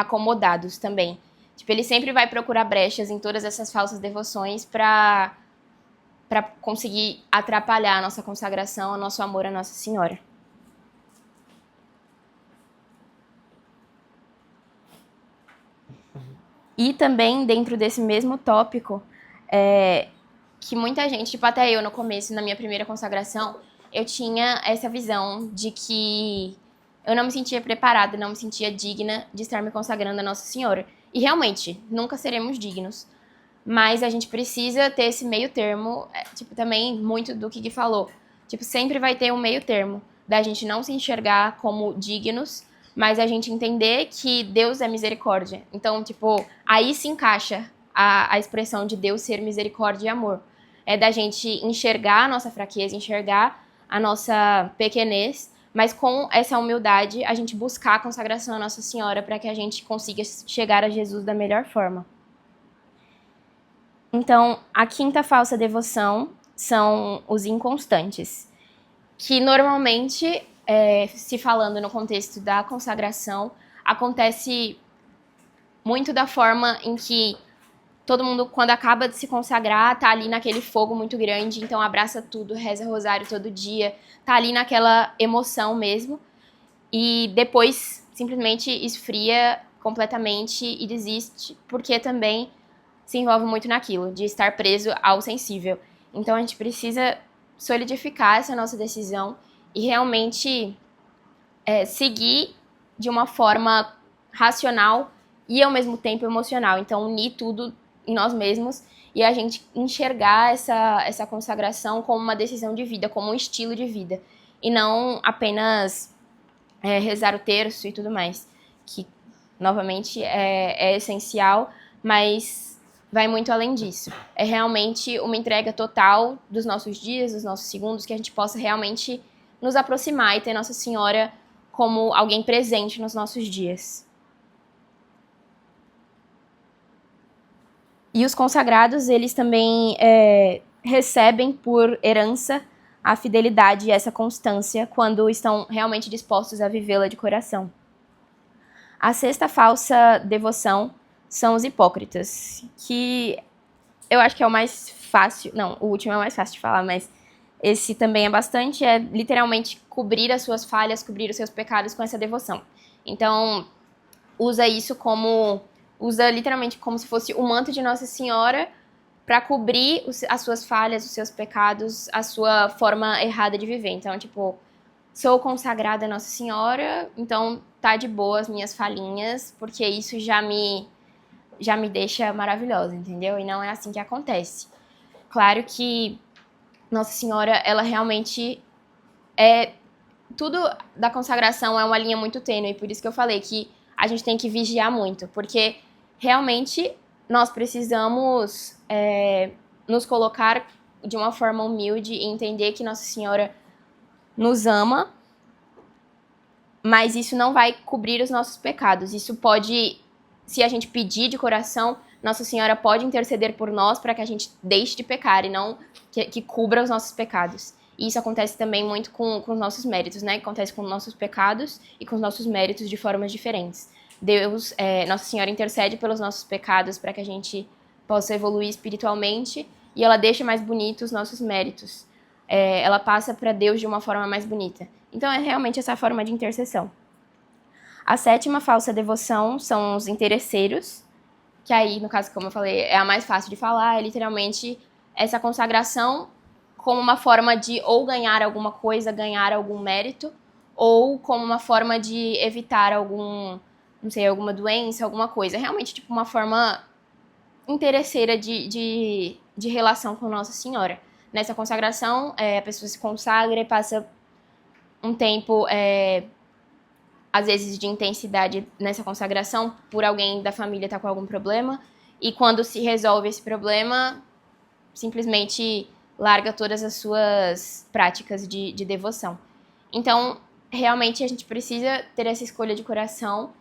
acomodados também. Tipo, ele sempre vai procurar brechas em todas essas falsas devoções para conseguir atrapalhar a nossa consagração, o nosso amor à Nossa Senhora. E também, dentro desse mesmo tópico, que muita gente, tipo, até eu no começo, na minha primeira consagração, eu tinha essa visão de que eu não me sentia preparada, não me sentia digna de estar me consagrando a Nossa Senhora. E realmente, nunca seremos dignos. Mas a gente precisa ter esse meio termo, tipo, também muito do que Gui falou. Tipo, sempre vai ter um meio termo da gente não se enxergar como dignos, mas a gente entender que Deus é misericórdia. Então, tipo, aí se encaixa a expressão de Deus ser misericórdia e amor. É da gente enxergar a nossa fraqueza, enxergar a nossa pequenez, mas com essa humildade a gente buscar a consagração à Nossa Senhora para que a gente consiga chegar a Jesus da melhor forma. Então, a quinta falsa devoção são os inconstantes, que normalmente, se falando no contexto da consagração, acontece muito da forma em que todo mundo, quando acaba de se consagrar, tá ali naquele fogo muito grande, então abraça tudo, reza rosário todo dia, tá ali naquela emoção mesmo, e depois simplesmente esfria completamente e desiste, porque também se envolve muito naquilo, de estar preso ao sensível. Então a gente precisa solidificar essa nossa decisão e realmente seguir de uma forma racional e ao mesmo tempo emocional. Então unir tudo em nós mesmos e a gente enxergar essa consagração como uma decisão de vida, como um estilo de vida. E não apenas rezar o terço e tudo mais, que novamente é essencial, mas vai muito além disso. É realmente uma entrega total dos nossos dias, dos nossos segundos, que a gente possa realmente nos aproximar e ter Nossa Senhora como alguém presente nos nossos dias. E os consagrados, eles também recebem por herança a fidelidade e essa constância quando estão realmente dispostos a vivê-la de coração. A sexta falsa devoção são os hipócritas, que eu acho que é o mais fácil, não, o último é o mais fácil de falar, mas esse também é bastante, é literalmente cobrir as suas falhas, cobrir os seus pecados com essa devoção. Então, usa literalmente como se fosse o manto de Nossa Senhora para cobrir as suas falhas, os seus pecados, a sua forma errada de viver. Então, tipo, sou consagrada a Nossa Senhora, então tá de boa as minhas falhinhas, porque isso já me deixa maravilhosa, entendeu? E não é assim que acontece. Claro que Nossa Senhora, ela realmente tudo da consagração é uma linha muito tênue, por isso que eu falei que a gente tem que vigiar muito, porque realmente nós precisamos nos colocar de uma forma humilde e entender que Nossa Senhora nos ama, mas isso não vai cobrir os nossos pecados. Isso pode, se a gente pedir de coração, Nossa Senhora pode interceder por nós para que a gente deixe de pecar e não que cubra os nossos pecados. E isso acontece também muito com os nossos méritos, né? Acontece com os nossos pecados e com os nossos méritos de formas diferentes. Nossa Senhora intercede pelos nossos pecados para que a gente possa evoluir espiritualmente e ela deixa mais bonitos os nossos méritos. Ela passa para Deus de uma forma mais bonita. Então é realmente essa forma de intercessão. A sétima falsa devoção são os interesseiros, que aí, no caso, como eu falei, é a mais fácil de falar, é literalmente essa consagração como uma forma de ou ganhar alguma coisa, ganhar algum mérito, ou como uma forma de evitar alguma doença, alguma coisa. É realmente tipo uma forma interesseira de relação com Nossa Senhora. Nessa consagração, a pessoa se consagra e passa um tempo, às vezes, de intensidade nessa consagração por alguém da família estar com algum problema. E quando se resolve esse problema, simplesmente larga todas as suas práticas de devoção. Então, realmente, a gente precisa ter essa escolha de coração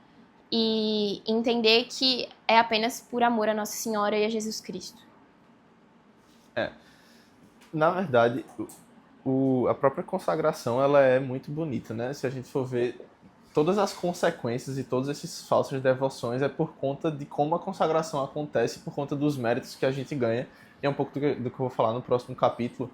e entender que é apenas por amor a Nossa Senhora e a Jesus Cristo. Na verdade, a própria consagração ela é muito bonita, né? Se a gente for ver todas as consequências e todos esses falsas devoções é por conta de como a consagração acontece, por conta dos méritos que a gente ganha. E é um pouco do que eu vou falar no próximo capítulo.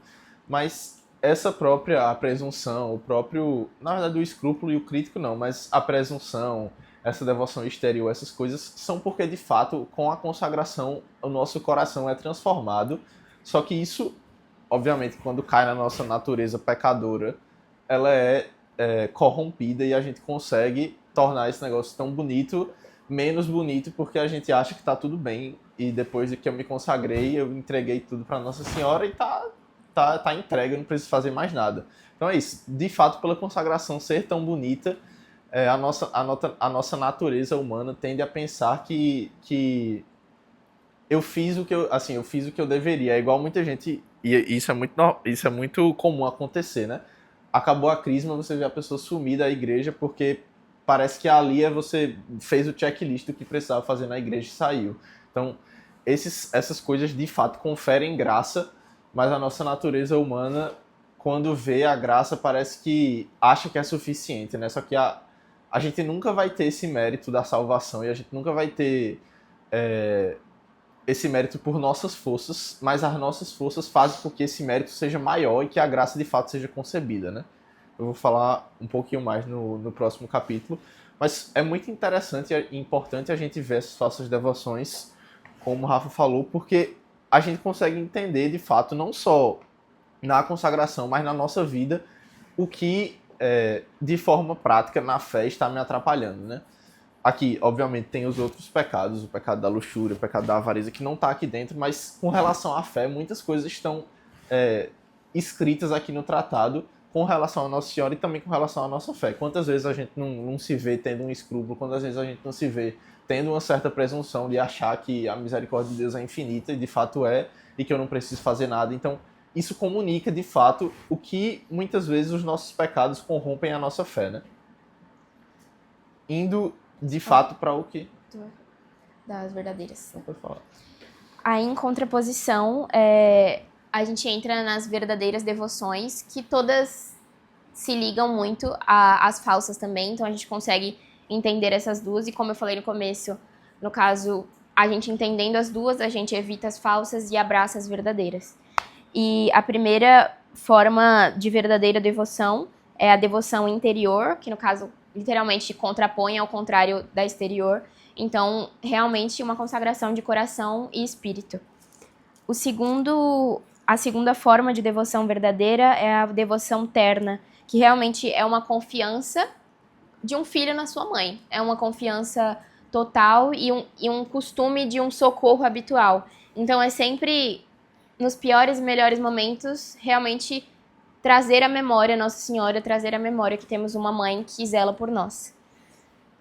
Mas essa própria a presunção, o próprio, na verdade o escrúpulo e o crítico não, mas a presunção, essa devoção exterior, essas coisas são porque de fato com a consagração o nosso coração é transformado. Só que isso, obviamente, quando cai na nossa natureza pecadora, ela é corrompida e a gente consegue tornar esse negócio tão bonito, menos bonito, porque a gente acha que tá tudo bem e depois de que eu me consagrei, eu entreguei tudo para Nossa Senhora e tá entregue, eu não preciso fazer mais nada. Então é isso. De fato, pela consagração ser tão bonita, a nossa natureza humana tende a pensar que eu fiz o que eu fiz o que eu deveria. É igual muita gente, e isso é muito comum acontecer, né? Acabou a crisma, você vê a pessoa sumir da igreja porque parece que ali você fez o checklist do que precisava fazer na igreja e saiu. Então, essas coisas de fato conferem graça, mas a nossa natureza humana, quando vê a graça, parece que acha que é suficiente, né? Só que a gente nunca vai ter esse mérito da salvação e a gente nunca vai ter esse mérito por nossas forças, mas as nossas forças fazem com que esse mérito seja maior e que a graça de fato seja concebida, né? Eu vou falar um pouquinho mais no próximo capítulo, mas é muito interessante e importante a gente ver essas falsas devoções, como o Rafa falou, porque a gente consegue entender de fato, não só na consagração, mas na nossa vida, o que de forma prática na fé está me atrapalhando, né? Aqui, obviamente, tem os outros pecados, o pecado da luxúria, o pecado da avareza, que não está aqui dentro, mas com relação à fé, muitas coisas estão escritas aqui no tratado com relação à Nossa Senhora e também com relação à nossa fé. Quantas vezes a gente não se vê tendo um escrúpulo, quantas vezes a gente não se vê tendo uma certa presunção de achar que a misericórdia de Deus é infinita, e de fato é, e que eu não preciso fazer nada. Então, isso comunica, de fato, o que muitas vezes os nossos pecados corrompem a nossa fé, né? Indo de fato para o que? Das verdadeiras. Não pode falar. Aí, em contraposição, a gente entra nas verdadeiras devoções, que todas se ligam muito às falsas também, então a gente consegue entender essas duas, e como eu falei no começo, no caso, a gente entendendo as duas, a gente evita as falsas e abraça as verdadeiras. E a primeira forma de verdadeira devoção é a devoção interior, que no caso, literalmente, contrapõe ao contrário da exterior. Então, realmente, uma consagração de coração e espírito. A segunda forma de devoção verdadeira é a devoção terna, que realmente é uma confiança de um filho na sua mãe. É uma confiança total e um costume de um socorro habitual. Então, é sempre, nos piores e melhores momentos, realmente trazer à memória Nossa Senhora, trazer à memória que temos uma mãe que zela por nós.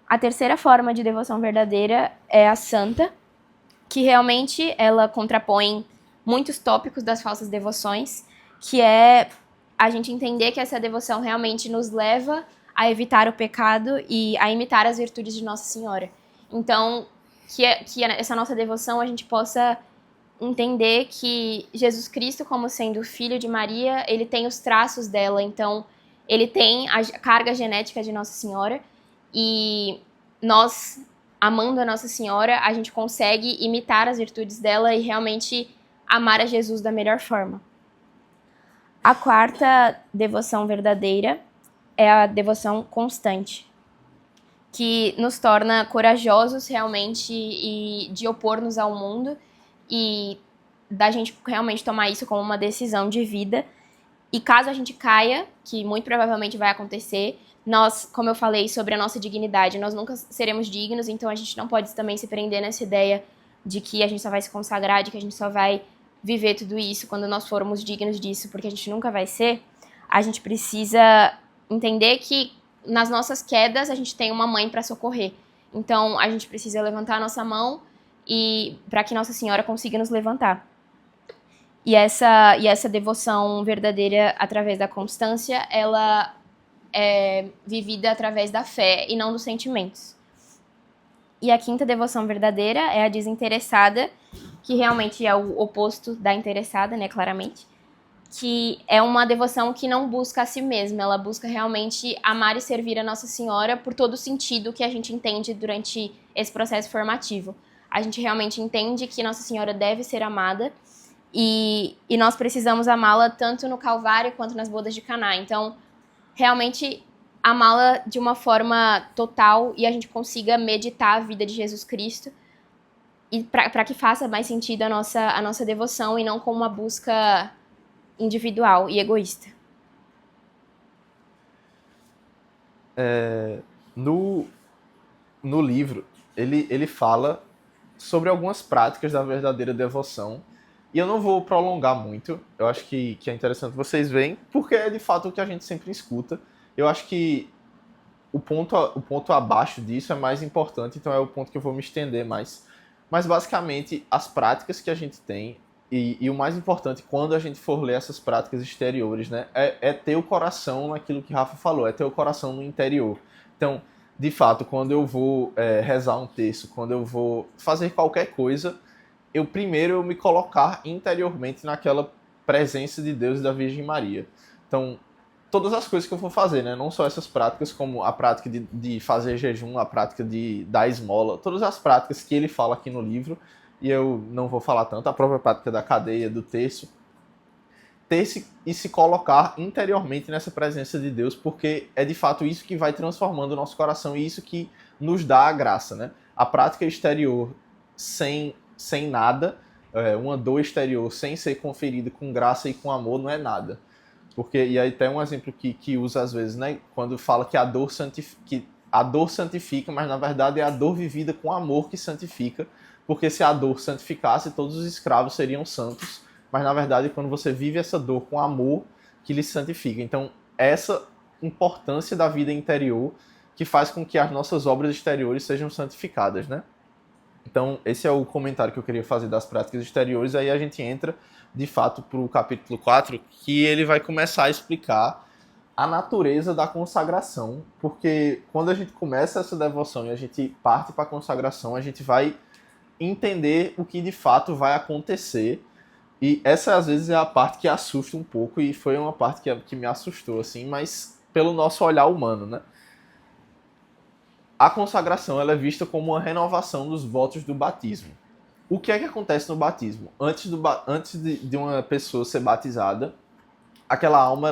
A terceira forma de devoção verdadeira é a santa, que realmente ela contrapõe muitos tópicos das falsas devoções, que é a gente entender que essa devoção realmente nos leva a evitar o pecado e a imitar as virtudes de Nossa Senhora. Então, que essa nossa devoção a gente possa entender que Jesus Cristo, como sendo filho de Maria, ele tem os traços dela, então ele tem a carga genética de Nossa Senhora, e nós, amando a Nossa Senhora, a gente consegue imitar as virtudes dela e realmente amar a Jesus da melhor forma. A quarta devoção verdadeira é a devoção constante, que nos torna corajosos realmente e de opor-nos ao mundo e da gente realmente tomar isso como uma decisão de vida. E caso a gente caia, que muito provavelmente vai acontecer, nós, como eu falei sobre a nossa dignidade, nós nunca seremos dignos, então a gente não pode também se prender nessa ideia de que a gente só vai se consagrar, de que a gente só vai viver tudo isso quando nós formos dignos disso, porque a gente nunca vai ser. A gente precisa entender que nas nossas quedas a gente tem uma mãe para socorrer. Então a gente precisa levantar a nossa mão e para que Nossa Senhora consiga nos levantar. E essa devoção verdadeira através da constância, ela é vivida através da fé e não dos sentimentos. E a quinta devoção verdadeira é a desinteressada, que realmente é o oposto da interessada, né, claramente, que é uma devoção que não busca a si mesma, ela busca realmente amar e servir a Nossa Senhora por todo o sentido que a gente entende durante esse processo formativo. A gente realmente entende que Nossa Senhora deve ser amada e nós precisamos amá-la tanto no Calvário quanto nas bodas de Caná. Então, realmente amá-la de uma forma total e a gente consiga meditar a vida de Jesus Cristo e para que faça mais sentido a nossa devoção e não como uma busca individual e egoísta. No livro, ele fala sobre algumas práticas da verdadeira devoção. E eu não vou prolongar muito. Eu acho que é interessante vocês verem, porque é de fato o que a gente sempre escuta. Eu acho que o ponto abaixo disso é mais importante, então é o ponto que eu vou me estender mais. Mas basicamente, as práticas que a gente tem, e o mais importante, quando a gente for ler essas práticas exteriores, né, é ter o coração naquilo que Rafa falou, é ter o coração no interior. Então, de fato, quando eu vou rezar um texto, quando eu vou fazer qualquer coisa, eu me colocar interiormente naquela presença de Deus e da Virgem Maria. Então, todas as coisas que eu for fazer, né? Não só essas práticas, como a prática de fazer jejum, a prática de dar esmola, todas as práticas que ele fala aqui no livro, e eu não vou falar tanto, a própria prática da cadeia, do terço, ter-se e se colocar interiormente nessa presença de Deus, porque é de fato isso que vai transformando o nosso coração e isso que nos dá a graça, né? A prática exterior sem nada, uma dor exterior sem ser conferida com graça e com amor não é nada. Porque, e aí tem um exemplo que usa às vezes, né? Quando fala que a dor santifica, mas na verdade é a dor vivida com amor que santifica, porque se a dor santificasse, todos os escravos seriam santos, mas na verdade quando você vive essa dor com amor, que lhe santifica. Então, essa importância da vida interior que faz com que as nossas obras exteriores sejam santificadas, né? Então, esse é o comentário que eu queria fazer das práticas exteriores. Aí a gente entra, de fato, para o capítulo 4, que ele vai começar a explicar a natureza da consagração, porque quando a gente começa essa devoção e a gente parte para a consagração, a gente vai entender o que de fato vai acontecer. E essa, às vezes, é a parte que assusta um pouco, e foi uma parte que me assustou, assim, mas pelo nosso olhar humano, né? A consagração ela é vista como uma renovação dos votos do batismo. O que é que acontece no batismo? Antes de uma pessoa ser batizada, aquela alma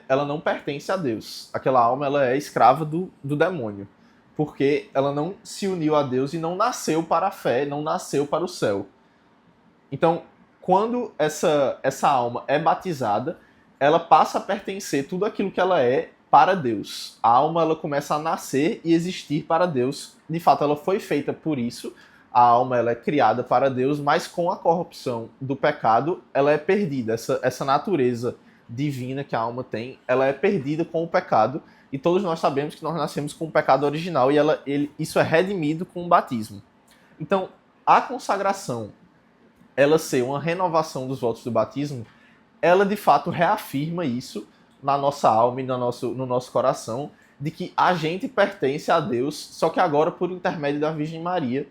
ela não pertence a Deus. Aquela alma ela é escrava do demônio. Porque ela não se uniu a Deus e não nasceu para a fé, não nasceu para o céu. Então, quando essa alma é batizada, ela passa a pertencer tudo aquilo que ela é para Deus. A alma ela começa a nascer e existir para Deus. De fato, ela foi feita por isso. A alma ela é criada para Deus, mas com a corrupção do pecado, ela é perdida. Essa natureza divina que a alma tem, ela é perdida com o pecado. E todos nós sabemos que nós nascemos com o pecado original e isso é redimido com o batismo. Então, a consagração, ela ser uma renovação dos votos do batismo, ela de fato reafirma isso na nossa alma e no nosso coração, de que a gente pertence a Deus, só que agora por intermédio da Virgem Maria.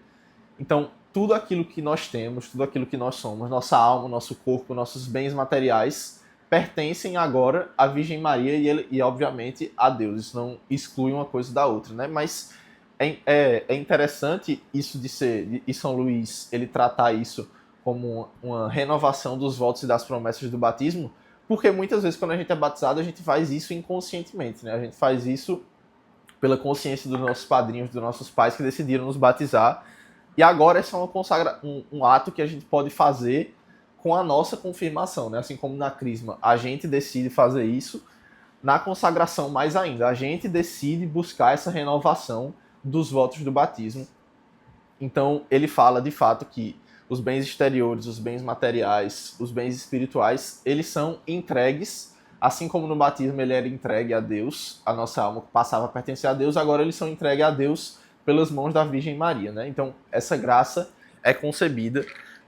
Então, tudo aquilo que nós temos, tudo aquilo que nós somos, nossa alma, nosso corpo, nossos bens materiais, pertencem agora à Virgem Maria e obviamente, a Deus. Isso não exclui uma coisa da outra, né? Mas é interessante isso e São Luís, ele tratar isso como uma renovação dos votos e das promessas do batismo, porque muitas vezes quando a gente é batizado, a gente faz isso inconscientemente, né? A gente faz isso pela consciência dos nossos padrinhos, dos nossos pais que decidiram nos batizar. E agora é só um ato que a gente pode fazer com a nossa confirmação, né? Assim como na crisma, a gente decide fazer isso, na consagração mais ainda. A gente decide buscar essa renovação dos votos do batismo. Então, ele fala de fato que os bens exteriores, os bens materiais, os bens espirituais, eles são entregues, assim como no batismo ele era entregue a Deus, a nossa alma passava a pertencer a Deus, agora eles são entregues a Deus pelas mãos da Virgem Maria, né? Então, essa graça é concebida.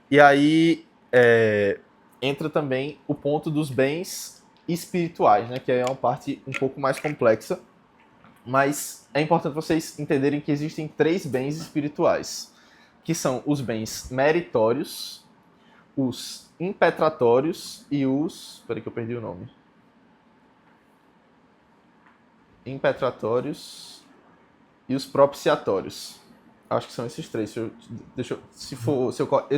E aí entra também o ponto dos bens espirituais, né? Que é uma parte um pouco mais complexa, mas é importante vocês entenderem que existem 3 bens espirituais, que são os bens meritórios, os impetratórios e os... Espera que eu perdi o nome. Impetratórios e os propiciatórios. Acho que são esses três. Eu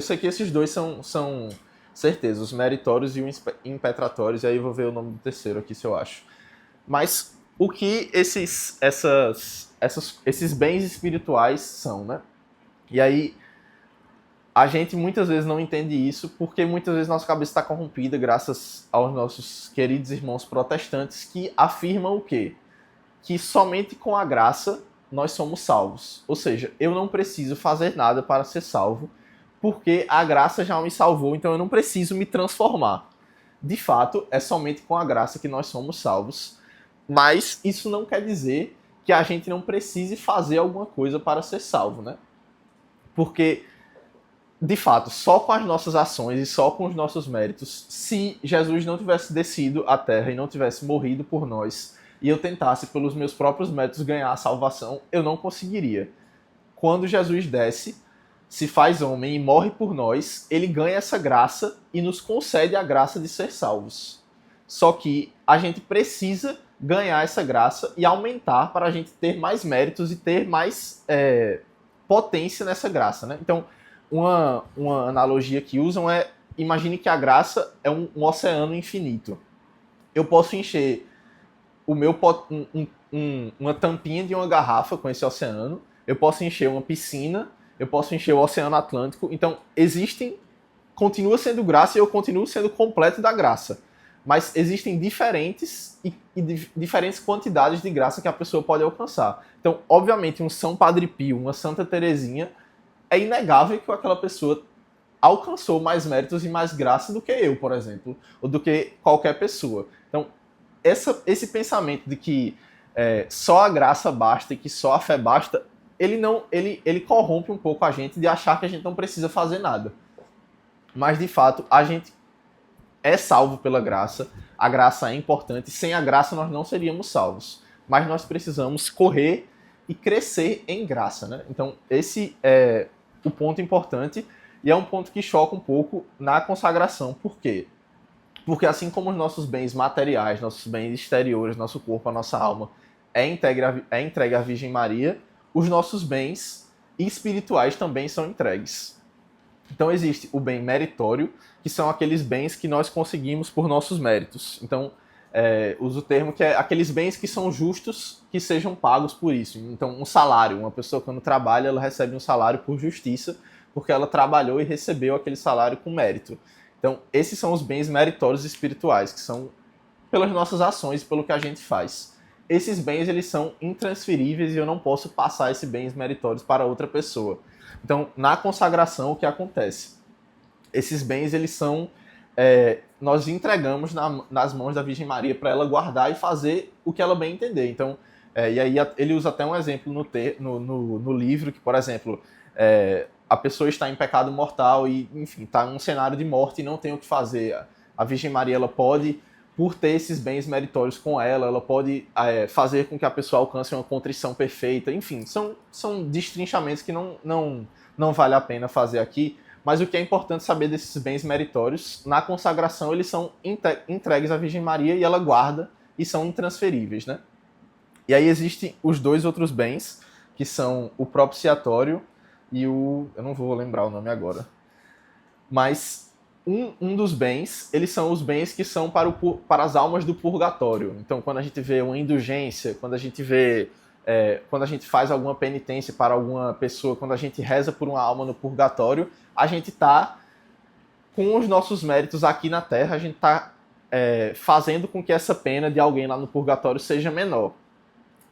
sei que esses dois são certeza, os meritórios e os impetratórios, e aí eu vou ver o nome do terceiro aqui se eu acho. Mas o que esses bens espirituais são, né? E aí a gente muitas vezes não entende isso porque muitas vezes nossa cabeça está corrompida graças aos nossos queridos irmãos protestantes que afirmam o quê? Que somente com a graça nós somos salvos. Ou seja, eu não preciso fazer nada para ser salvo, porque a graça já me salvou, então eu não preciso me transformar. De fato, é somente com a graça que nós somos salvos, mas isso não quer dizer que a gente não precise fazer alguma coisa para ser salvo, né? Porque, de fato, só com as nossas ações e só com os nossos méritos, se Jesus não tivesse descido à Terra e não tivesse morrido por nós, e eu tentasse pelos meus próprios méritos ganhar a salvação, eu não conseguiria. Quando Jesus desce, se faz homem e morre por nós, ele ganha essa graça e nos concede a graça de ser salvos. Só que a gente precisa ganhar essa graça e aumentar para a gente ter mais méritos e ter mais potência nessa graça, né? Então, uma analogia que usam é, imagine que a graça é um oceano infinito. Eu posso encher uma tampinha de uma garrafa com esse oceano, eu posso encher uma piscina, eu posso encher o Oceano Atlântico. Então, continua sendo graça e eu continuo sendo completo da graça. Mas existem diferentes quantidades de graça que a pessoa pode alcançar. Então, obviamente, um São Padre Pio, uma Santa Teresinha, é inegável que aquela pessoa alcançou mais méritos e mais graça do que eu, por exemplo, ou do que qualquer pessoa. Então, esse pensamento de que só a graça basta e que só a fé basta, ele corrompe um pouco a gente de achar que a gente não precisa fazer nada. Mas, de fato, a gente é salvo pela graça, a graça é importante, sem a graça nós não seríamos salvos. Mas nós precisamos correr e crescer em graça, né? Então, esse é o ponto importante e é um ponto que choca um pouco na consagração. Por quê? Porque assim como os nossos bens materiais, nossos bens exteriores, nosso corpo, a nossa alma, é entregue à Virgem Maria, os nossos bens espirituais também são entregues. Então existe o bem meritório, que são aqueles bens que nós conseguimos por nossos méritos. Então, uso o termo que é aqueles bens que são justos, que sejam pagos por isso. Então, um salário, uma pessoa quando trabalha, ela recebe um salário por justiça, porque ela trabalhou e recebeu aquele salário com mérito. Então, esses são os bens meritórios espirituais, que são pelas nossas ações, pelo que a gente faz. Esses bens, eles são intransferíveis e eu não posso passar esses bens meritórios para outra pessoa. Então, na consagração, o que acontece? Esses bens, eles são... nós entregamos nas mãos da Virgem Maria para ela guardar e fazer o que ela bem entender. Então, e aí ele usa até um exemplo no livro, que, por exemplo, a pessoa está em pecado mortal e, enfim, está em um cenário de morte e não tem o que fazer. A Virgem Maria, ela pode, por ter esses bens meritórios com ela pode fazer com que a pessoa alcance uma contrição perfeita. Enfim, são destrinchamentos que não vale a pena fazer aqui. Mas o que é importante saber desses bens meritórios, na consagração eles são entregues à Virgem Maria e ela guarda e são intransferíveis, né? E aí existem os dois outros bens, que são o propiciatório e eu não vou lembrar o nome agora. Mas um dos bens, eles são os bens que são para as almas do purgatório. Então, quando a gente vê uma indulgência, quando a gente faz alguma penitência para alguma pessoa, quando a gente reza por uma alma no purgatório, a gente está, com os nossos méritos aqui na Terra, a gente está fazendo com que essa pena de alguém lá no purgatório seja menor.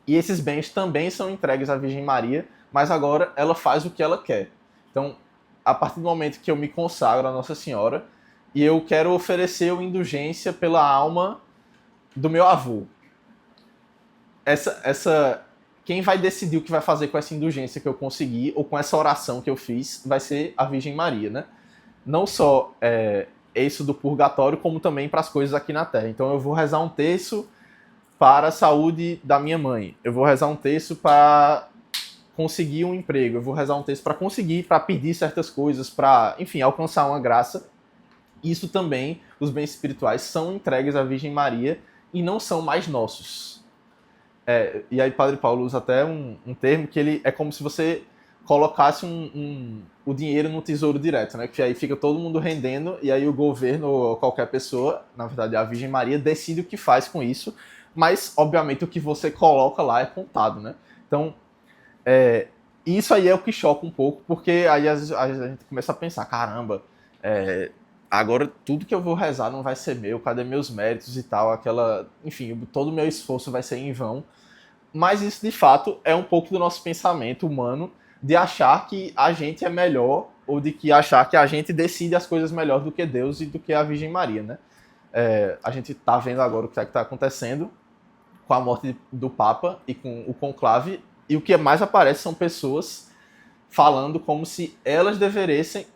E esses bens também são entregues à Virgem Maria, mas agora ela faz o que ela quer. Então, a partir do momento que eu me consagro a Nossa Senhora e eu quero oferecer uma indulgência pela alma do meu avô, quem vai decidir o que vai fazer com essa indulgência que eu consegui ou com essa oração que eu fiz vai ser a Virgem Maria, né? Não só isso do purgatório, como também para as coisas aqui na Terra. Então eu vou rezar um terço para a saúde da minha mãe. Eu vou rezar um terço para conseguir um emprego. Eu vou rezar um terço para pedir certas coisas, para, enfim, alcançar uma graça. isso também, os bens espirituais, são entregues à Virgem Maria e não são mais nossos. E aí Padre Paulo usa até um termo que ele é como se você colocasse o dinheiro no tesouro direto, né? Que aí fica todo mundo rendendo e aí o governo ou qualquer pessoa, na verdade a Virgem Maria, decide o que faz com isso, mas obviamente o que você coloca lá é contado, né? Então, isso aí é o que choca um pouco, porque aí a gente começa a pensar, caramba, agora tudo que eu vou rezar não vai ser meu, cadê meus méritos e tal, enfim, todo o meu esforço vai ser em vão. Mas isso de fato é um pouco do nosso pensamento humano de achar que a gente é melhor ou de que achar que a gente decide as coisas melhor do que Deus e do que a Virgem Maria, né? A gente está vendo agora o que está acontecendo com a morte do Papa e com o conclave, e o que mais aparece são pessoas falando como se elas devessem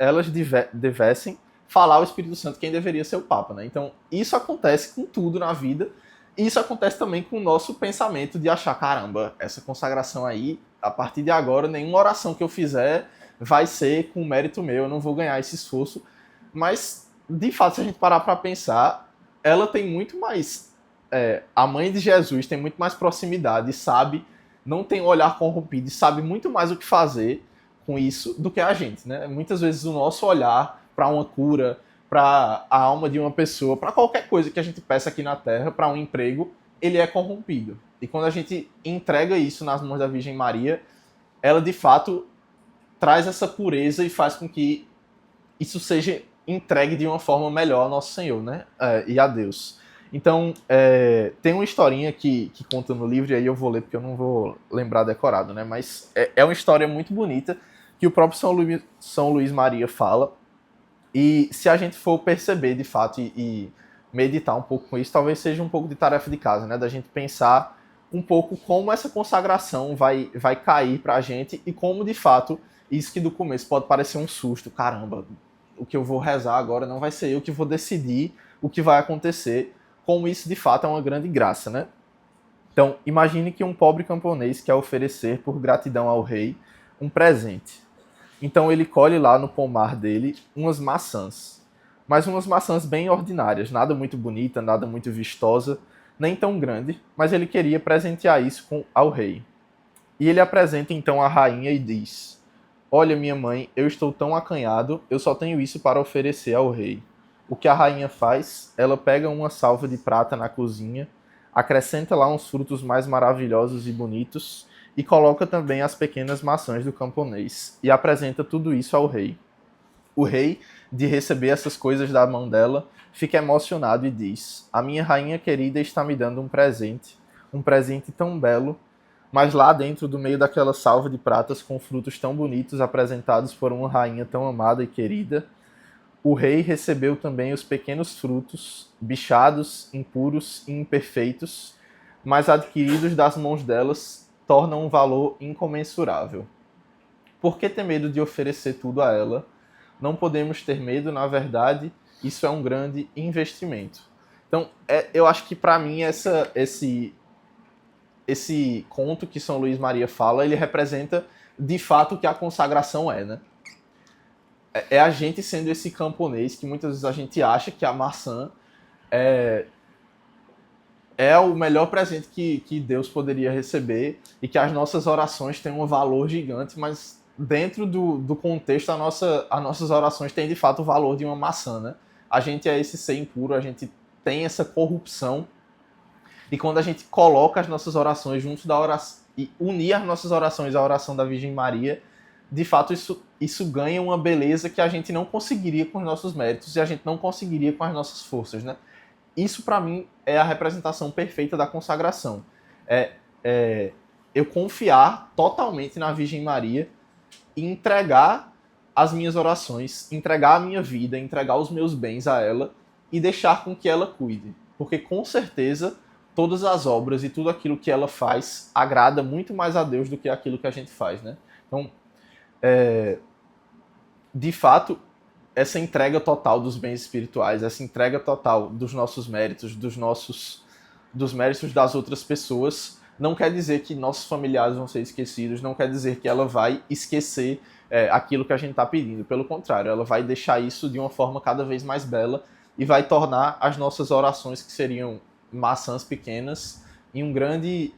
falar ao Espírito Santo quem deveria ser o Papa, né? Então, isso acontece com tudo na vida, e isso acontece também com o nosso pensamento de achar, caramba, essa consagração aí, a partir de agora, nenhuma oração que eu fizer vai ser com mérito meu, eu não vou ganhar esse esforço. Mas, de fato, se a gente parar para pensar, ela tem muito mais... a mãe de Jesus tem muito mais proximidade, sabe, não tem um olhar corrompido e sabe muito mais o que fazer com isso do que a gente, né? Muitas vezes o nosso olhar para uma cura, para a alma de uma pessoa, para qualquer coisa que a gente peça aqui na Terra, para um emprego, ele é corrompido. E quando a gente entrega isso nas mãos da Virgem Maria, ela de fato traz essa pureza e faz com que isso seja entregue de uma forma melhor ao nosso Senhor, né? E a Deus. Então, tem uma historinha que conta no livro, e aí eu vou ler porque eu não vou lembrar decorado, né? Mas é uma história muito bonita que o próprio São Luís Maria fala. E se a gente for perceber, de fato, e meditar um pouco com isso, talvez seja um pouco de tarefa de casa, né? Da gente pensar um pouco como essa consagração vai cair pra gente e como, de fato, isso que do começo pode parecer um susto. Caramba, o que eu vou rezar agora não vai ser eu que vou decidir o que vai acontecer. Como isso, de fato, é uma grande graça, né? Então, imagine que um pobre camponês quer oferecer, por gratidão ao rei, um presente. Então ele colhe lá no pomar dele umas maçãs. Mas umas maçãs bem ordinárias, nada muito bonita, nada muito vistosa, nem tão grande, mas ele queria presentear isso ao rei. E ele apresenta então a rainha e diz: olha, minha mãe, eu estou tão acanhado, eu só tenho isso para oferecer ao rei. O que a rainha faz? Ela pega uma salva de prata na cozinha, acrescenta lá uns frutos mais maravilhosos e bonitos, e coloca também as pequenas maçãs do camponês, e apresenta tudo isso ao rei. O rei, de receber essas coisas da mão dela, fica emocionado e diz: a minha rainha querida está me dando um presente tão belo, mas lá dentro, do meio daquela salva de pratas com frutos tão bonitos apresentados por uma rainha tão amada e querida, o rei recebeu também os pequenos frutos, bichados, impuros e imperfeitos, mas adquiridos das mãos delas, tornam um valor incomensurável. Por que ter medo de oferecer tudo a ela? Não podemos ter medo, na verdade, isso é um grande investimento. Então, eu acho que para mim esse conto que São Luís Maria fala, ele representa de fato o que a consagração é, né? É a gente sendo esse camponês que muitas vezes a gente acha que a maçã é o melhor presente que Deus poderia receber e que as nossas orações têm um valor gigante, mas dentro do contexto, as nossas orações têm de fato o valor de uma maçã, né? A gente é esse ser impuro, a gente tem essa corrupção, e quando a gente coloca as nossas orações junto da oração e unir as nossas orações à oração da Virgem Maria, de fato isso ganha uma beleza que a gente não conseguiria com os nossos méritos e a gente não conseguiria com as nossas forças, né? Isso, para mim, é a representação perfeita da consagração. Eu confiar totalmente na Virgem Maria e entregar as minhas orações, entregar a minha vida, entregar os meus bens a ela e deixar com que ela cuide. Porque, com certeza, todas as obras e tudo aquilo que ela faz agrada muito mais a Deus do que aquilo que a gente faz, né? Então, de fato, essa entrega total dos bens espirituais, essa entrega total dos nossos méritos, dos méritos das outras pessoas, não quer dizer que nossos familiares vão ser esquecidos, não quer dizer que ela vai esquecer aquilo que a gente está pedindo. Pelo contrário, ela vai deixar isso de uma forma cada vez mais bela e vai tornar as nossas orações, que seriam maçãs pequenas, em um grande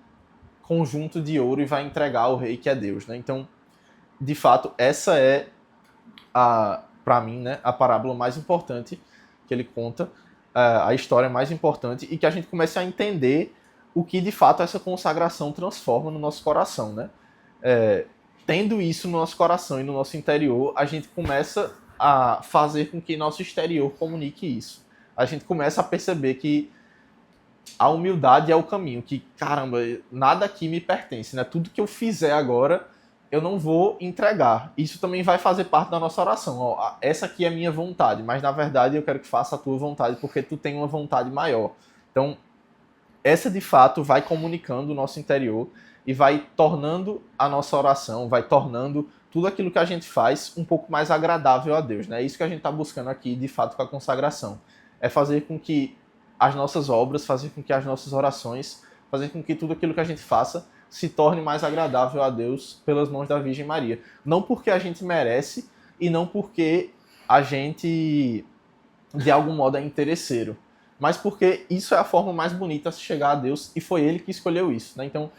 conjunto de ouro, e vai entregar ao rei, que é Deus, né? Então, de fato, essa é, para mim, né, a parábola mais importante que ele conta, a história mais importante, e que a gente comece a entender o que, de fato, essa consagração transforma no nosso coração, né? Tendo isso no nosso coração e no nosso interior, a gente começa a fazer com que nosso exterior comunique isso. A gente começa a perceber que a humildade é o caminho, que, caramba, nada aqui me pertence, né? Tudo que eu fizer agora, eu não vou entregar. Isso também vai fazer parte da nossa oração. Ó, essa aqui é a minha vontade, mas na verdade eu quero que faça a tua vontade, porque tu tem uma vontade maior. Então, essa de fato vai comunicando o nosso interior e vai tornando a nossa oração, vai tornando tudo aquilo que a gente faz um pouco mais agradável a Deus, né? É isso que a gente está buscando aqui, de fato, com a consagração. É fazer com que as nossas obras, fazer com que as nossas orações, fazer com que tudo aquilo que a gente faça se torne mais agradável a Deus pelas mãos da Virgem Maria. Não porque a gente merece e não porque a gente, de algum modo, é interesseiro, mas porque isso é a forma mais bonita a se chegar a Deus, e foi Ele que escolheu isso, né? Então,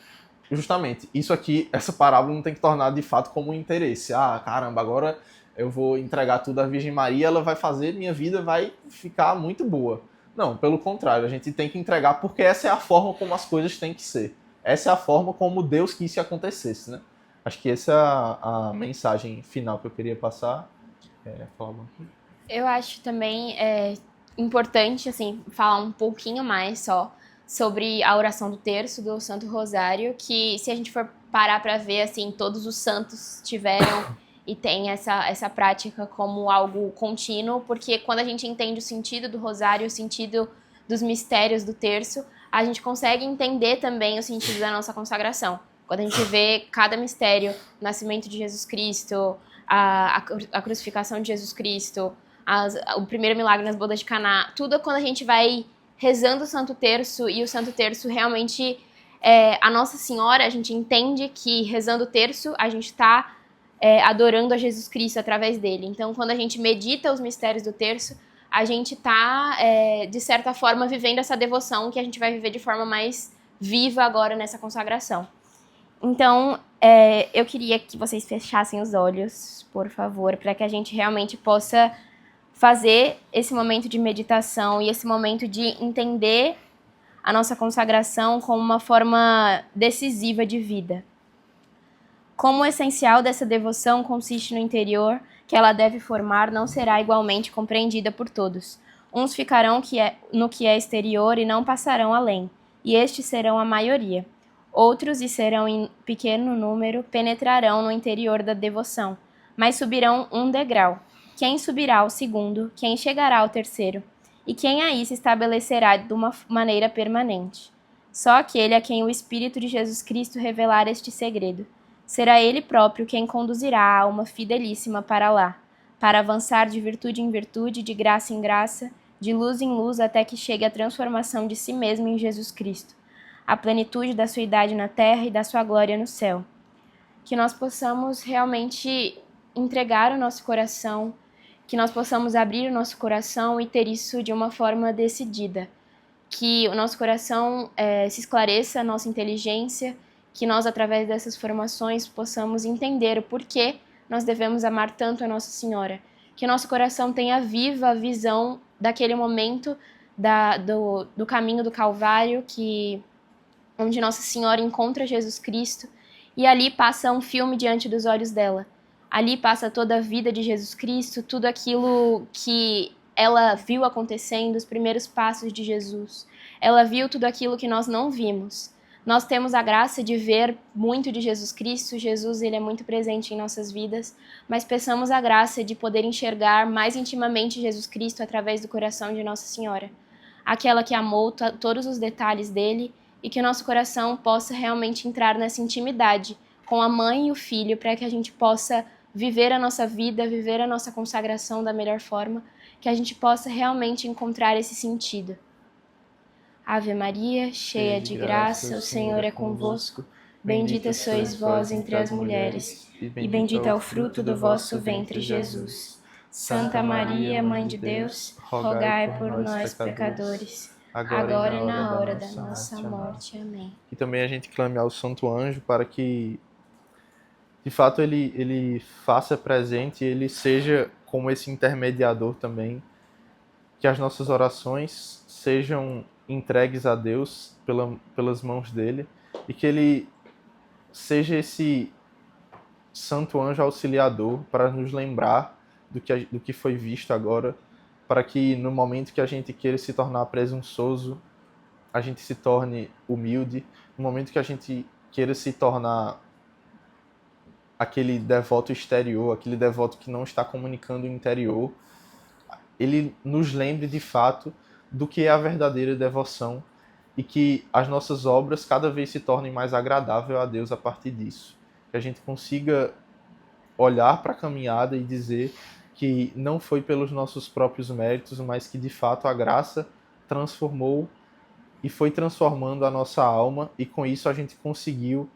justamente, isso aqui, essa parábola não tem que tornar de fato como um interesse. Ah, caramba, agora eu vou entregar tudo à Virgem Maria, ela vai fazer, minha vida vai ficar muito boa. Não, pelo contrário, a gente tem que entregar porque essa é a forma como as coisas têm que ser. Essa é a forma como Deus quis que acontecesse, né? Acho que essa é a mensagem final que eu queria passar. Eu acho também importante, assim, falar um pouquinho mais só sobre a oração do terço do Santo Rosário, que se a gente for parar para ver, assim, todos os santos tiveram e tem essa prática como algo contínuo, porque quando a gente entende o sentido do rosário, o sentido dos mistérios do terço, a gente consegue entender também o sentido da nossa consagração. Quando a gente vê cada mistério, o nascimento de Jesus Cristo, a crucificação de Jesus Cristo, o primeiro milagre nas bodas de Caná, tudo quando a gente vai rezando o Santo Terço, e o Santo Terço realmente, a Nossa Senhora, a gente entende que rezando o terço a gente está adorando a Jesus Cristo através dele. Então, quando a gente medita os mistérios do terço, a gente está, de certa forma, vivendo essa devoção que a gente vai viver de forma mais viva agora nessa consagração. Então, eu queria que vocês fechassem os olhos, por favor, para que a gente realmente possa fazer esse momento de meditação e esse momento de entender a nossa consagração como uma forma decisiva de vida. Como o essencial dessa devoção consiste no interior que ela deve formar, não será igualmente compreendida por todos. Uns ficarão no que é exterior e não passarão além, e estes serão a maioria. Outros, e serão em pequeno número, penetrarão no interior da devoção, mas subirão um degrau. Quem subirá ao segundo, quem chegará ao terceiro, e quem aí se estabelecerá de uma maneira permanente. Só aquele a quem o Espírito de Jesus Cristo revelar este segredo. Será ele próprio quem conduzirá a alma fidelíssima para lá, para avançar de virtude em virtude, de graça em graça, de luz em luz, até que chegue à transformação de si mesmo em Jesus Cristo, a plenitude da sua idade na terra e da sua glória no céu. Que nós possamos realmente entregar o nosso coração, que nós possamos abrir o nosso coração e ter isso de uma forma decidida. Que o nosso coração se esclareça, a nossa inteligência, que nós, através dessas formações, possamos entender o porquê nós devemos amar tanto a Nossa Senhora. Que o nosso coração tenha viva a visão daquele momento do caminho do Calvário, onde Nossa Senhora encontra Jesus Cristo e ali passa um filme diante dos olhos dela. Ali passa toda a vida de Jesus Cristo, tudo aquilo que ela viu acontecendo, os primeiros passos de Jesus. Ela viu tudo aquilo que nós não vimos. Nós temos a graça de ver muito de Jesus Cristo. Jesus, ele é muito presente em nossas vidas, mas peçamos a graça de poder enxergar mais intimamente Jesus Cristo através do coração de Nossa Senhora, aquela que amou todos os detalhes dele, e que o nosso coração possa realmente entrar nessa intimidade com a mãe e o filho, para que a gente possa viver a nossa vida, viver a nossa consagração da melhor forma, que a gente possa realmente encontrar esse sentido. Ave Maria, cheia de graça, o Senhor é convosco. Bendita sois vós entre as mulheres, e bendito é o fruto do vosso ventre, Jesus. Santa Maria, Mãe de Deus, rogai por nós, pecadores, agora e na hora da nossa morte. Amém. E também a gente clame ao Santo Anjo para que, de fato, ele faça presente e ele seja como esse intermediador também, que as nossas orações sejam entregues a Deus pelas mãos dele e que ele seja esse santo anjo auxiliador para nos lembrar do que foi visto agora, para que no momento que a gente queira se tornar presunçoso, a gente se torne humilde, no momento que a gente queira se tornar aquele devoto exterior, aquele devoto que não está comunicando o interior, ele nos lembre de fato do que é a verdadeira devoção e que as nossas obras cada vez se tornem mais agradáveis a Deus a partir disso. Que a gente consiga olhar para a caminhada e dizer que não foi pelos nossos próprios méritos, mas que de fato a graça transformou e foi transformando a nossa alma, e com isso a gente conseguiu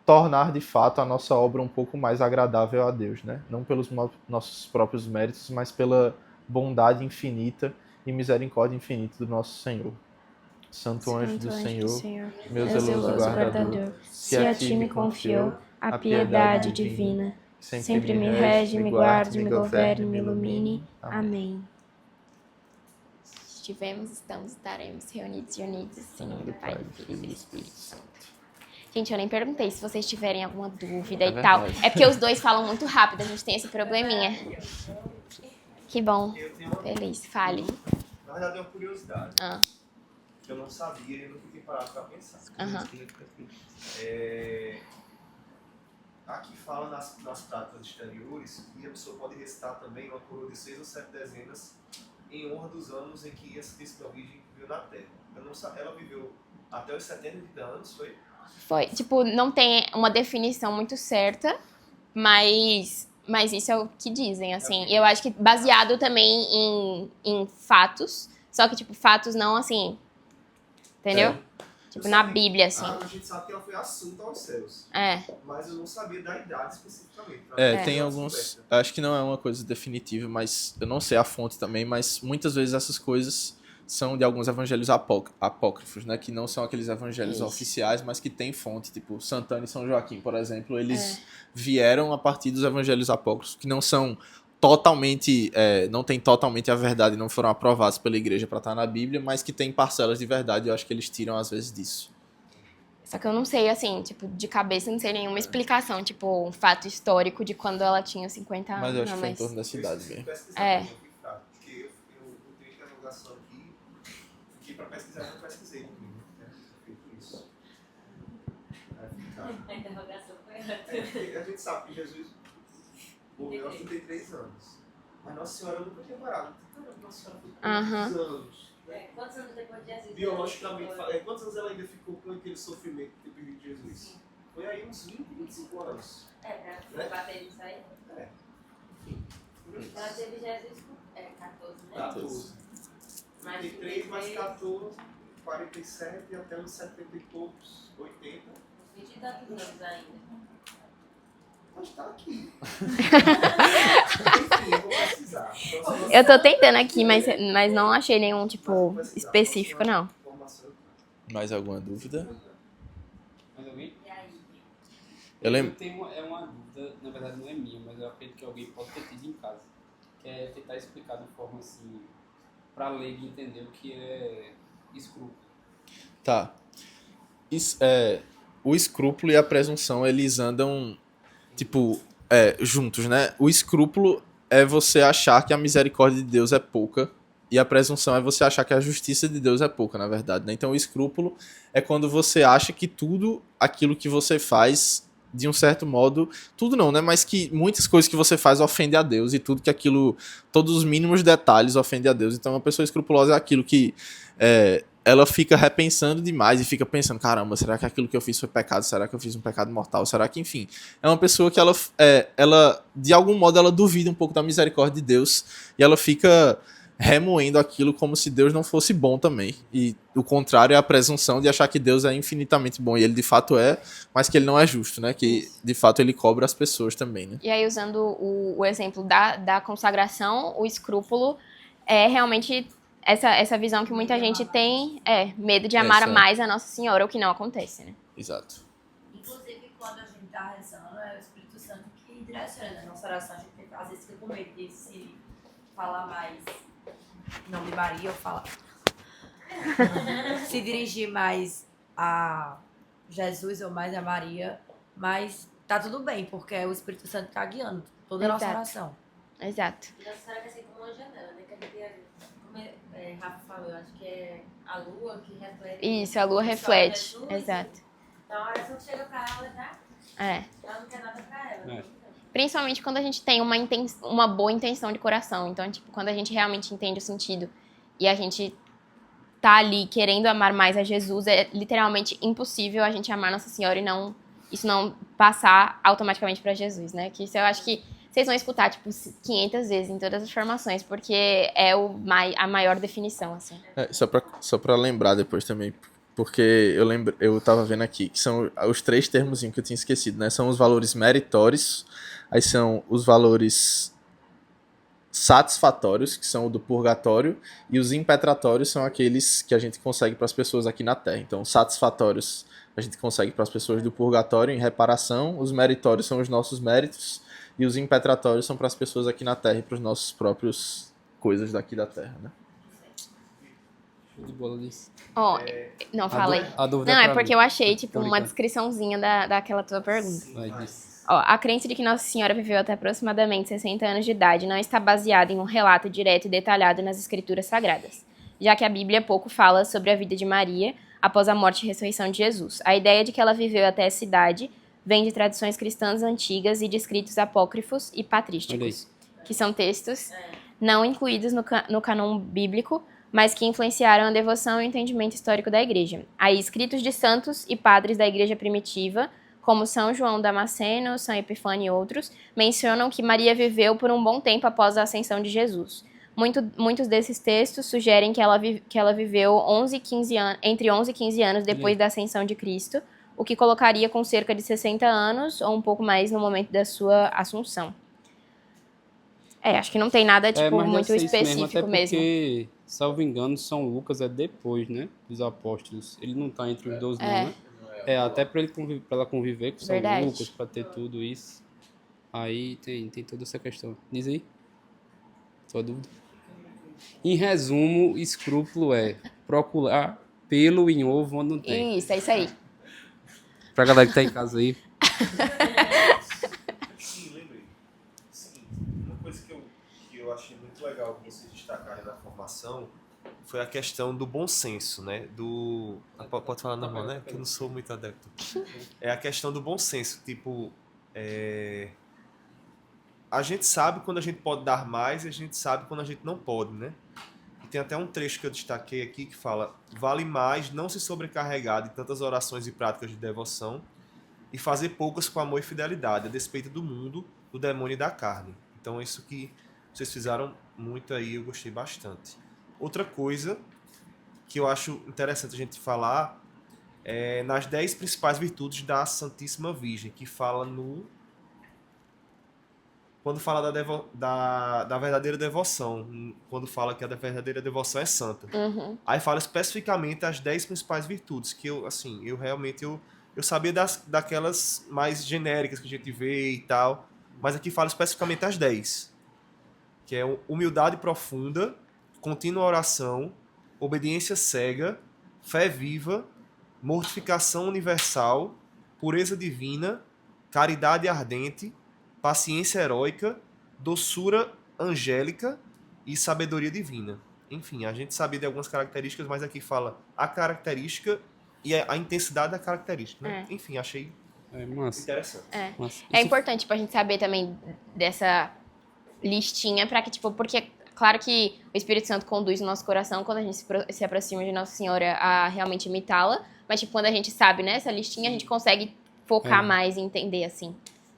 tornar de fato a nossa obra um pouco mais agradável a Deus, né? Não pelos nossos próprios méritos, mas pela bondade infinita e misericórdia infinita do nosso Senhor. Santo anjo do Senhor, meu zeloso guardador, se a ti me confiou a piedade divina, sempre me rege, me guarde, me governe, me ilumine. Amém. Estivemos, estamos, estaremos reunidos e unidos, em nome do Pai, do Filho e do Espírito Santo. Gente, eu nem perguntei se vocês tiverem alguma dúvida e tal. É porque os dois falam muito rápido, a gente tem esse probleminha. Que bom. Feliz. Fale. Na verdade, é uma curiosidade. Que eu não sabia e nunca tinha parado para pensar. Aqui fala nas práticas exteriores que a pessoa pode recitar também uma coroa de 6 ou 7 dezenas em honra dos anos em que essa Santíssima Virgem viveu na Terra. Eu não sabia, ela viveu até os 70 anos, foi? Foi. Tipo, não tem uma definição muito certa, mas isso é o que dizem, assim. E eu acho que baseado também em fatos, só que, tipo, fatos não, assim, entendeu? Tipo, na Bíblia, assim. A gente sabe que ela foi assunta aos céus. Mas eu não sabia da idade especificamente. Tem alguns... Acho que não é uma coisa definitiva, mas eu não sei a fonte também, mas muitas vezes essas coisas são de alguns evangelhos apócrifos, né? Que não são aqueles evangelhos oficiais, mas que têm fonte. Tipo, Santana e São Joaquim, por exemplo, eles vieram a partir dos evangelhos apócrifos, que não são totalmente... não tem totalmente a verdade, não foram aprovados pela igreja para estar na Bíblia, mas que tem parcelas de verdade, eu acho que eles tiram às vezes disso. Só que eu não sei, assim, tipo, de cabeça, não sei nenhuma explicação, tipo, um fato histórico de quando ela tinha 50 anos. Mas eu acho que foi em torno da cidade mesmo. Porque eu tenho interrogação aqui, que para pesquisar eu não pesquisei comigo, né? Feito isso. A interrogação foi antes. A gente sabe que Jesus morreu aos 33 anos. Mas Nossa Senhora nunca tinha parado. Nossa Senhora foi 33 anos. Quantos anos depois de Jesus? Biologicamente, quantos anos ela ainda ficou com aquele sofrimento de ter perdido Jesus? Foi aí uns 20, 25 anos. Pra bater isso aí? Ela teve Jesus com 14, né? 14. 33 mais 14, 47 até uns 70 e poucos, 80. 20 e tantos anos ainda. Pode estar aqui. Enfim, eu vou precisar. Eu tô tentando aqui, mas não achei nenhum, tipo, específico, não. Mais alguma dúvida? Mais alguém? E aí? Eu lembro. Eu tenho uma dúvida, na verdade não é minha, mas eu acredito que alguém pode ter tido em casa. Que é tentar explicar de forma assim, para leigo entender o que é escrúpulo. Tá. O escrúpulo e a presunção, eles andam, tipo, juntos, né? O escrúpulo é você achar que a misericórdia de Deus é pouca, e a presunção é você achar que a justiça de Deus é pouca, na verdade, né? Então o escrúpulo é quando você acha que tudo aquilo que você faz, de um certo modo, tudo não, né? Mas que muitas coisas que você faz ofende a Deus, e tudo que aquilo, todos os mínimos detalhes ofende a Deus. Então uma pessoa escrupulosa é aquilo que ela fica repensando demais e fica pensando, caramba, será que aquilo que eu fiz foi pecado? Será que eu fiz um pecado mortal? Será que, enfim, é uma pessoa que ela de algum modo, ela duvida um pouco da misericórdia de Deus, e ela fica remoendo aquilo como se Deus não fosse bom também. E o contrário é a presunção de achar que Deus é infinitamente bom. E ele de fato é, mas que ele não é justo, né? Que de fato ele cobra as pessoas também, né? E aí, usando o exemplo da consagração, o escrúpulo é realmente essa visão que muita gente tem, medo de amar Essa- mais a Nossa Senhora, o que não acontece, né? Exato. Inclusive, quando a gente está rezando, é o Espírito Santo que direciona a nossa oração. A gente tem, às vezes fica com medo de se falar mais em nome de Maria ou falar. Se dirigir mais a Jesus ou mais a Maria, mas tá tudo bem, porque é o Espírito Santo que tá guiando toda a nossa Exato. oração. Exato. E Nossa Senhora quer ser como uma janela, né? Que a gente, como Rafa falou, eu acho que é a lua que reflete. Isso, a lua o sol, reflete. Jesus. Exato. Então a oração que chega pra ela já, ela não quer nada pra ela. É. Principalmente quando a gente tem uma boa intenção de coração. Então, tipo, quando a gente realmente entende o sentido e a gente tá ali querendo amar mais a Jesus, é literalmente impossível a gente amar Nossa Senhora e isso não passar automaticamente pra Jesus, né? Que isso eu acho que vocês vão escutar, tipo, 500 vezes em todas as formações, porque é a maior definição, assim. Só pra lembrar depois também, porque eu tava vendo aqui, que são os 3 termos que eu tinha esquecido, né? São os valores meritórios, aí são os valores satisfatórios, que são o do purgatório, e os impetratórios são aqueles que a gente consegue para as pessoas aqui na Terra. Então, satisfatórios a gente consegue para as pessoas do purgatório em reparação, os meritórios são os nossos méritos, e os impetratórios são para as pessoas aqui na Terra e para os nossos próprios coisas daqui da Terra, né? Show de bola disso. Ó, não, fala aí. A dúvida Não, é pra porque mim. eu achei, tipo, Tô uma brincando. descriçãozinha daquela tua pergunta. Vai disso. Ó, a crença de que Nossa Senhora viveu até aproximadamente 60 anos de idade não está baseada em um relato direto e detalhado nas escrituras sagradas, já que a Bíblia pouco fala sobre a vida de Maria após a morte e ressurreição de Jesus. A ideia de que ela viveu até essa idade vem de tradições cristãs antigas e de escritos apócrifos e Olha aí. patrísticos, que são textos não incluídos no cânon bíblico, mas que influenciaram a devoção e o entendimento histórico da Igreja. Aí, escritos de santos e padres da Igreja primitiva, como São João Damasceno, São Epifânio e outros, mencionam que Maria viveu por um bom tempo após a ascensão de Jesus. Muitos desses textos sugerem que ela viveu entre 11 e 15 anos depois da ascensão de Cristo, o que colocaria com cerca de 60 anos ou um pouco mais no momento da sua assunção. Acho que não tem nada, tipo, mas muito deve ser isso específico até mesmo. porque, salvo engano, São Lucas é depois, né? Dos apóstolos. Ele não tá entre os 12, não, né? Até pra ela conviver com São Verdade. Lucas, pra ter tudo isso. Aí tem toda essa questão. Diz aí. Sua dúvida. Em resumo, escrúpulo é procurar pelo em ovo onde não tem. Isso, é isso aí. Pra galera que tá em casa aí. Sim, lembrei. Seguinte, uma coisa que eu achei muito legal que vocês destacaram na formação foi a questão do bom senso, né? Pode falar normal, né? Porque eu não sou muito adepto. É a questão do bom senso. Tipo, a gente sabe quando a gente pode dar mais e a gente sabe quando a gente não pode, né? E tem até um trecho que eu destaquei aqui que fala: vale mais não se sobrecarregar de tantas orações e práticas de devoção e fazer poucas com amor e fidelidade, a despeito do mundo, do demônio e da carne. Então é isso que vocês fizeram muito aí, eu gostei bastante. Outra coisa que eu acho interessante a gente falar é nas 10 principais virtudes da Santíssima Virgem, que fala quando fala da verdadeira devoção, quando fala que a verdadeira devoção é santa. Uhum. Aí fala especificamente as 10 principais virtudes, que eu realmente sabia daquelas mais genéricas que a gente vê e tal, mas aqui fala especificamente as 10, que é humildade profunda, contínua oração, obediência cega, fé viva, mortificação universal, pureza divina, caridade ardente, paciência heróica, doçura angélica e sabedoria divina. Enfim, a gente sabia de algumas características, mas aqui fala a característica e a intensidade da característica, né? Enfim, achei É massa. interessante. Massa. É Isso- importante, tipo, a gente saber também dessa listinha pra que, tipo, porque claro que o Espírito Santo conduz o nosso coração quando a gente se aproxima de Nossa Senhora a realmente imitá-la, mas, tipo, quando a gente sabe, né, essa listinha, a gente consegue focar mais e entender, assim.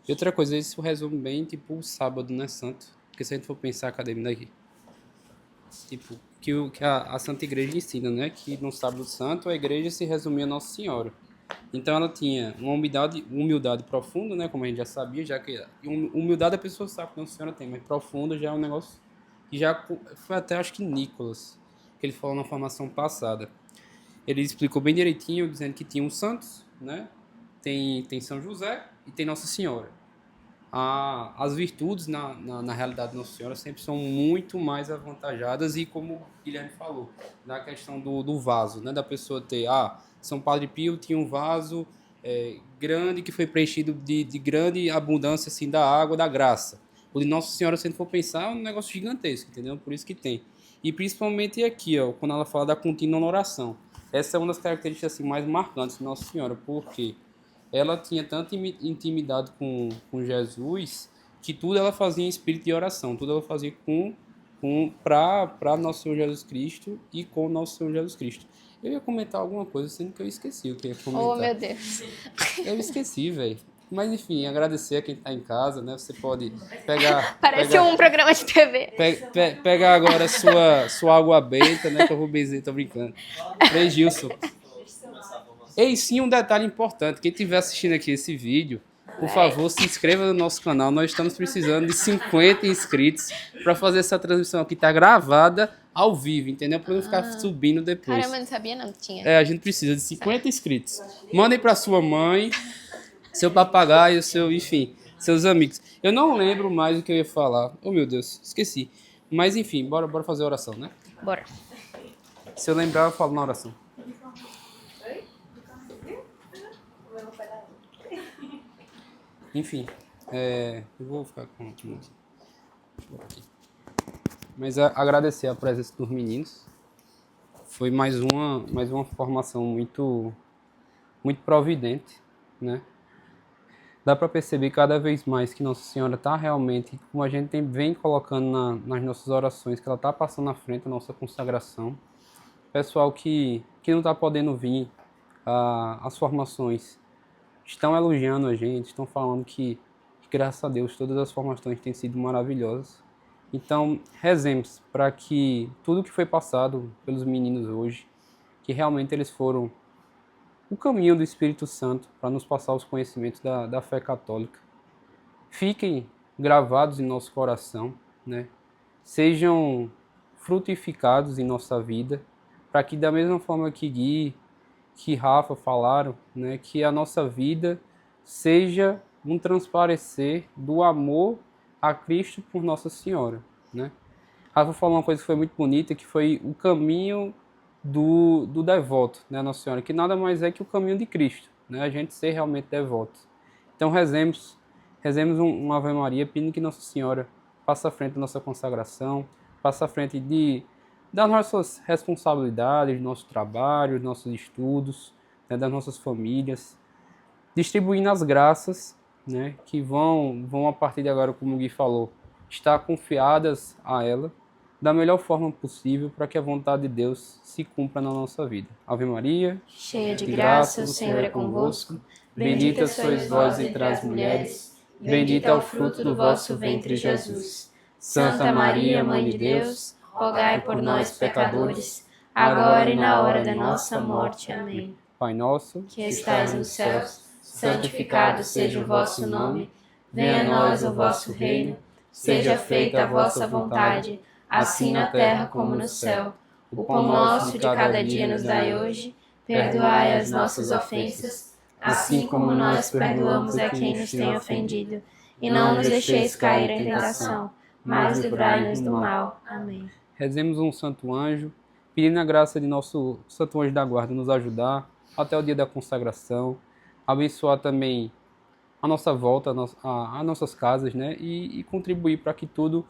E outra coisa, isso resume bem, tipo, o sábado, né, santo? Porque se a gente for pensar, cadê me daqui? tipo, que a Santa Igreja ensina, né? Que no Sábado Santo a igreja se resumia a Nossa Senhora. Então ela tinha uma humildade profunda, né? Como a gente já sabia, já que humildade a pessoa sabe que Nossa Senhora tem, mas profunda já é um negócio que já foi até, acho que Nicolas, que ele falou na formação passada. Ele explicou bem direitinho, dizendo que tinha os santos, né? Tem São José e tem Nossa Senhora. As virtudes, na realidade, de Nossa Senhora sempre são muito mais avantajadas e, como o Guilherme falou, na questão do vaso, né? Da pessoa ter, São Padre Pio tinha um vaso grande que foi preenchido de grande abundância, assim, da água, da graça. O de Nossa Senhora, se a gente for pensar, é um negócio gigantesco, entendeu? Por isso que tem. E principalmente aqui, ó, quando ela fala da contínua oração. Essa é uma das características assim, mais marcantes de Nossa Senhora, porque ela tinha tanta intimidade com Jesus que tudo ela fazia em espírito de oração, tudo ela fazia para Nosso Senhor Jesus Cristo e com Nosso Senhor Jesus Cristo. Eu ia comentar alguma coisa, sendo que eu esqueci o que eu ia comentar. Oh, meu Deus. Eu esqueci, velho. Mas enfim, agradecer a quem está em casa, né? Você pode pegar... Parece um programa de TV. Pegar agora sua água benta, né? Que eu vou benzer, tô brincando. Ei, Gilson. Ei, sim, um detalhe importante. Quem estiver assistindo aqui esse vídeo, por favor, se inscreva no nosso canal. Nós estamos precisando de 50 inscritos para fazer essa transmissão aqui. Tá gravada ao vivo, entendeu? Para não ficar subindo depois. Caramba, não sabia não que tinha. A gente precisa de 50 inscritos. Mandem para sua mãe, seu papagaio, enfim, seus amigos. Eu não lembro mais o que eu ia falar. Oh, meu Deus, esqueci. Mas, enfim, bora fazer a oração, né? Bora. Se eu lembrar, eu falo na oração. Enfim, eu vou ficar com aqui. Mas agradecer a presença dos meninos. Foi mais uma formação muito, muito providente, né? Dá para perceber cada vez mais que Nossa Senhora está realmente, como a gente vem colocando nas nossas orações, que ela está passando na frente da nossa consagração. Pessoal que não está podendo vir às formações estão elogiando a gente, estão falando que, graças a Deus, todas as formações têm sido maravilhosas. Então, rezemos para que tudo que foi passado pelos meninos hoje, que realmente eles foram o caminho do Espírito Santo para nos passar os conhecimentos da fé católica, fiquem gravados em nosso coração, né? Sejam frutificados em nossa vida, para que da mesma forma que Gui, que Rafa falaram, né, que a nossa vida seja um transparecer do amor a Cristo por Nossa Senhora, né? Rafa falou uma coisa que foi muito bonita, que foi o caminho do devoto, né, Nossa Senhora, que nada mais é que o caminho de Cristo, né, a gente ser realmente devoto. Então rezemos uma Ave Maria, pedindo que Nossa Senhora passe à frente da nossa consagração, passe à frente das nossas responsabilidades, do nosso trabalho, dos nossos estudos, né, das nossas famílias, distribuindo as graças, né, que vão a partir de agora, como o Gui falou, estar confiadas a ela da melhor forma possível para que a vontade de Deus se cumpra na nossa vida. Ave Maria, cheia de graça, o Senhor é convosco. Bendita sois vós entre as mulheres, bendito é o fruto do vosso ventre, Jesus. Santa Maria, Mãe de Deus, rogai por nós, pecadores, agora e na hora da nossa morte. Amém. Pai nosso, que estais nos céus, santificado seja o vosso nome. Venha a nós o vosso reino. Seja feita a vossa vontade, assim na terra como no céu. O pão nosso de cada dia nos dai hoje. Perdoai as nossas ofensas, assim como nós perdoamos a quem nos tem ofendido. E não nos deixeis cair em tentação, mas livrai-nos do mal. Amém. Rezemos um santo anjo, pedindo a graça de nosso santo anjo da guarda nos ajudar até o dia da consagração, abençoar também a nossa volta, a nossas casas, né? E contribuir para que tudo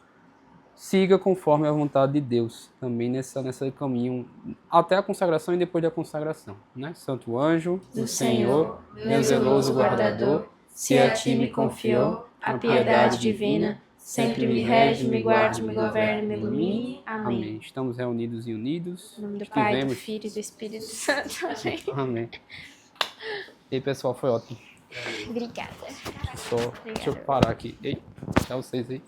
siga conforme a vontade de Deus, também nesse caminho, até a consagração e depois da consagração, né? Santo anjo do Senhor, meu zeloso guardador, se a ti me confiou a piedade divina, sempre me rege, me guarde, me governe, me ilumine. Amém. Amém. Estamos reunidos e unidos. Em nome do Pai, do Filho e do Espírito Santo. Amém. Amém. E aí, pessoal, foi ótimo. Obrigada. Deixa eu parar aqui. Ei, tchau vocês aí.